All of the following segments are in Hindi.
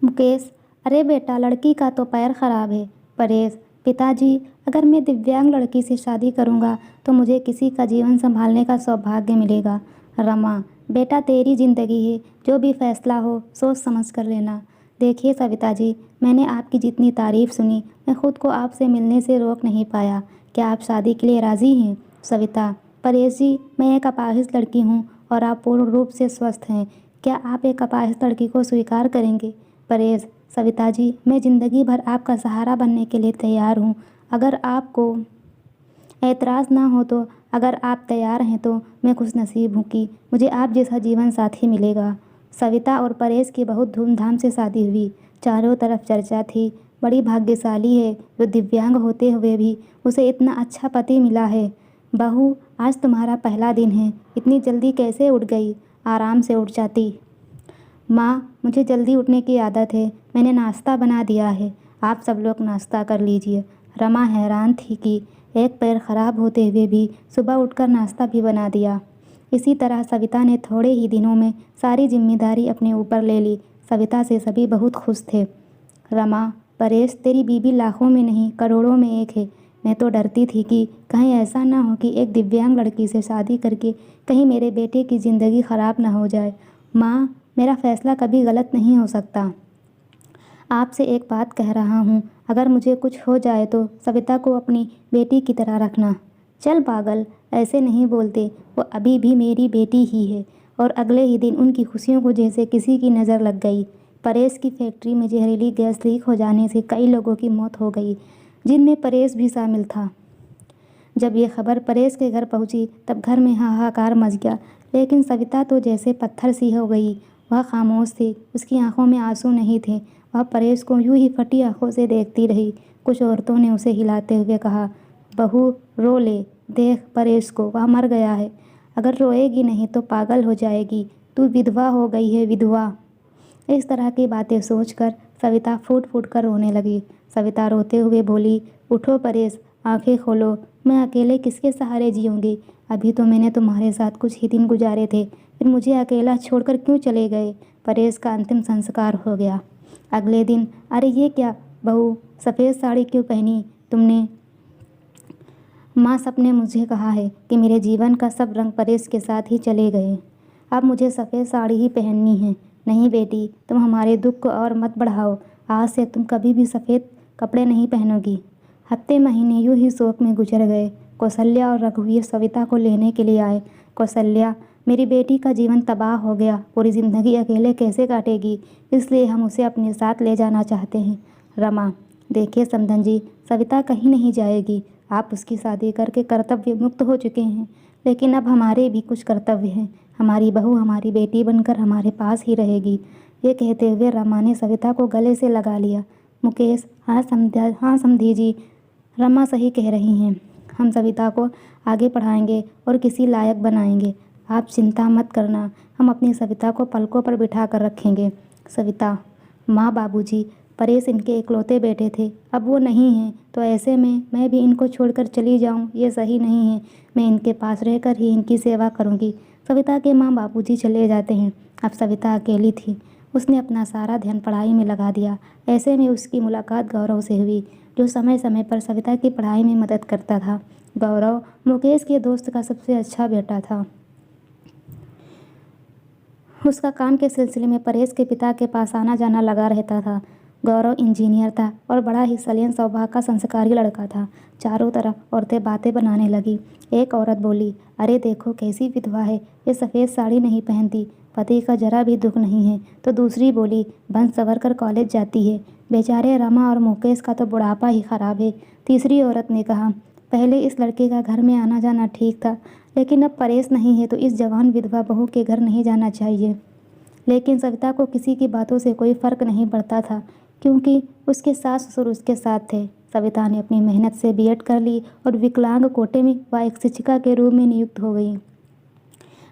मुकेश, अरे बेटा, लड़की का तो पैर खराब है। परेश, पिताजी, अगर मैं दिव्यांग लड़की से शादी करूंगा तो मुझे किसी का जीवन संभालने का सौभाग्य मिलेगा। रमा, बेटा तेरी जिंदगी है, जो भी फैसला हो सोच समझ कर लेना। देखिए सविता जी, मैंने आपकी जितनी तारीफ सुनी, मैं खुद को आपसे मिलने से रोक नहीं पाया। क्या आप शादी के लिए राजी हैं? सविता, परेश जी, मैं एक अपाहिज लड़की हूँ और आप पूर्ण रूप से स्वस्थ हैं। क्या आप एक अपाहिज लड़की को स्वीकार करेंगे? परेश, सविता जी, मैं ज़िंदगी भर आपका सहारा बनने के लिए तैयार हूँ। अगर आपको ऐतराज़ ना हो तो, अगर आप तैयार हैं तो मैं खुशनसीब हूँ कि मुझे आप जैसा जीवन साथी मिलेगा। सविता और परेश की बहुत धूमधाम से शादी हुई। चारों तरफ चर्चा थी, बड़ी भाग्यशाली है जो दिव्यांग होते हुए भी उसे इतना अच्छा पति मिला है। बहू, आज तुम्हारा पहला दिन है, इतनी जल्दी कैसे उठ गई? आराम से उठ जाती। माँ, मुझे जल्दी उठने की आदत है, मैंने नाश्ता बना दिया है, आप सब लोग नाश्ता कर लीजिए। रमा हैरान थी कि एक पैर खराब होते हुए भी सुबह उठकर नाश्ता भी बना दिया। इसी तरह सविता ने थोड़े ही दिनों में सारी जिम्मेदारी अपने ऊपर ले ली। सविता से सभी बहुत खुश थे। रमा, परेश, तेरी बीबी लाखों में नहीं करोड़ों में एक है। मैं तो डरती थी कि कहीं ऐसा ना हो कि एक दिव्यांग लड़की से शादी करके कहीं मेरे बेटे की ज़िंदगी ख़राब ना हो जाए। माँ, मेरा फैसला कभी गलत नहीं हो सकता। आपसे एक बात कह रहा हूँ, अगर मुझे कुछ हो जाए तो सविता को अपनी बेटी की तरह रखना। चल पागल, ऐसे नहीं बोलते, वो अभी भी मेरी बेटी ही है। और अगले ही दिन उनकी खुशियों को जैसे किसी की नज़र लग गई। परेश की फैक्ट्री में जहरीली गैस लीक हो जाने से कई लोगों की मौत हो गई, जिनमें परेश भी शामिल था। जब ये खबर परेश के घर पहुंची तब घर में हाहाकार मच गया, लेकिन सविता तो जैसे पत्थर सी हो गई। वह खामोश थी, उसकी आंखों में आंसू नहीं थे। वह परेश को यूं ही फटी आंखों से देखती रही। कुछ औरतों ने उसे हिलाते हुए कहा, बहू रो ले, देख परेश को, वह मर गया है। अगर रोएगी नहीं तो पागल हो जाएगी, तू विधवा हो गई है, विधवा। इस तरह की बातें सोचकर सविता फूट फूट कर रोने लगी। सविता रोते हुए बोली, उठो परेश, आंखें खोलो, मैं अकेले किसके सहारे जीऊँगी? अभी तो मैंने तुम्हारे साथ कुछ ही दिन गुजारे थे, फिर मुझे अकेला छोड़कर क्यों चले गए? परेश का अंतिम संस्कार हो गया। अगले दिन, अरे ये क्या बहू, सफ़ेद साड़ी क्यों पहनी तुमने? माँ, सबने मुझे कहा है कि मेरे जीवन का सब रंग परेश के साथ ही चले गए। अब मुझे सफ़ेद साड़ी ही पहननी है। नहीं बेटी, तुम हमारे दुख को और मत बढ़ाओ। आज से तुम कभी भी सफ़ेद कपड़े नहीं पहनोगी। हफ्ते महीने यूं ही शोक में गुजर गए। कौशल्या और रघुवीर सविता को लेने के लिए आए। कौशल्या, मेरी बेटी का जीवन तबाह हो गया, पूरी ज़िंदगी अकेले कैसे काटेगी, इसलिए हम उसे अपने साथ ले जाना चाहते हैं। रमा, देखिए समधन जी, सविता कहीं नहीं जाएगी। आप उसकी शादी करके कर्तव्य मुक्त हो चुके हैं, लेकिन अब हमारे भी कुछ कर्तव्य हैं। हमारी बहू हमारी बेटी बनकर हमारे पास ही रहेगी। ये कहते हुए रमा ने सविता को गले से लगा लिया। मुकेश, हाँ समझा, हाँ समधी जी, रमा सही कह रही हैं। हम सविता को आगे पढ़ाएंगे और किसी लायक बनाएंगे। आप चिंता मत करना, हम अपनी सविता को पलकों पर बिठा कर रखेंगे। सविता, माँ, बाबूजी, परेश इनके इकलौते बेटे थे, अब वो नहीं हैं, तो ऐसे में मैं भी इनको छोड़कर चली जाऊं, ये सही नहीं है। मैं इनके पास रहकर ही इनकी सेवा करूंगी। सविता के माँ बाबूजी चले जाते हैं। अब सविता अकेली थी। उसने अपना सारा ध्यान पढ़ाई में लगा दिया। ऐसे में उसकी मुलाकात गौरव से हुई, जो समय समय पर सविता की पढ़ाई में मदद करता था। गौरव मुकेश के दोस्त का सबसे अच्छा बेटा था। उसका काम के सिलसिले में परेश के पिता के पास आना जाना लगा रहता था। गौरव इंजीनियर था और बड़ा ही सलियन स्वभाव का संस्कारी लड़का था। चारों तरफ औरतें बातें बनाने लगी। एक औरत बोली, अरे देखो कैसी विधवा है, ये सफ़ेद साड़ी नहीं पहनती, पति का जरा भी दुख नहीं है। तो दूसरी बोली, बन सवर कर कॉलेज जाती है, बेचारे रमा और मुकेश का तो बुढ़ापा ही ख़राब है। तीसरी औरत ने कहा, पहले इस लड़के का घर में आना जाना ठीक था, लेकिन अब परेश नहीं है तो इस जवान विधवा बहू के घर नहीं जाना चाहिए। लेकिन सविता को किसी की बातों से कोई फ़र्क नहीं पड़ता था, क्योंकि उसके सास ससुर उसके साथ थे। सविता ने अपनी मेहनत से बीएड कर ली और विकलांग कोटे में वह एक शिक्षिका के रूप में नियुक्त हो गई।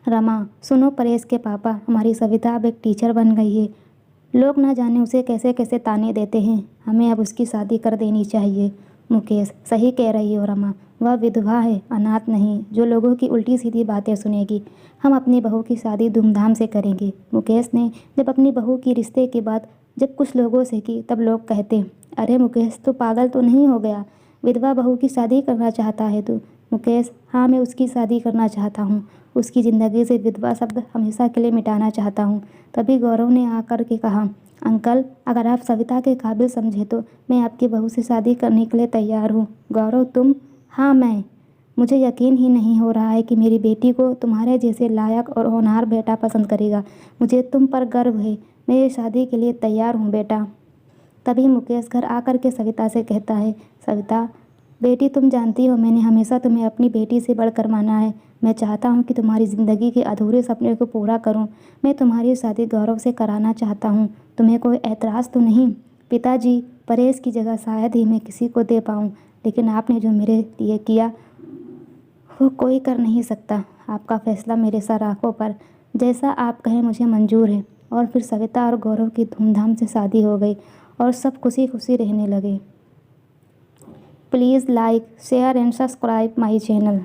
रमा, सुनो परेश के पापा, हमारी सविता अब एक टीचर बन गई है। लोग ना जाने उसे कैसे कैसे ताने देते हैं, हमें अब उसकी शादी कर देनी चाहिए। मुकेश, सही कह रही हो रमा, वह विधवा है, अनाथ नहीं, जो लोगों की उल्टी सीधी बातें सुनेगी। हम अपनी बहू की शादी धूमधाम से करेंगे। मुकेश ने जब अपनी बहू की रिश्ते की बात जब कुछ लोगों से की तब लोग कहते, अरे मुकेश, तो पागल तो नहीं हो गया, विधवा बहू की शादी करना चाहता है तू। मुकेश, हाँ मैं उसकी शादी करना चाहता हूँ, उसकी ज़िंदगी से विधवा शब्द हमेशा के लिए मिटाना चाहता हूँ। तभी गौरव ने आकर के कहा, अंकल, अगर आप सविता के काबिल समझे तो मैं आपकी बहू से शादी करने के लिए तैयार हूँ। गौरव, तुम? हाँ मैं। मुझे यकीन ही नहीं हो रहा है कि मेरी बेटी को तुम्हारे जैसे लायक और होनहार बेटा पसंद करेगा। मुझे तुम पर गर्व है। मैं ये शादी के लिए तैयार हूँ बेटा। तभी मुकेश घर आकर के सविता से कहता है, सविता बेटी, तुम जानती हो मैंने हमेशा तुम्हें अपनी बेटी से बढ़कर माना है। मैं चाहता हूँ कि तुम्हारी ज़िंदगी के अधूरे सपने को पूरा करूँ। मैं तुम्हारी शादी गौरव से कराना चाहता हूँ। तुम्हें कोई ऐतराज़ तो नहीं? पिताजी, परेश की जगह शायद ही मैं किसी को दे पाऊँ, लेकिन आपने जो मेरे लिए किया वो कोई कर नहीं सकता। आपका फैसला मेरे सर आँखों पर। जैसा आप कहें मुझे मंजूर है। और फिर सविता और गौरव की धूमधाम से शादी हो गई और सब खुशी खुशी रहने लगे। Please like, share and subscribe my channel.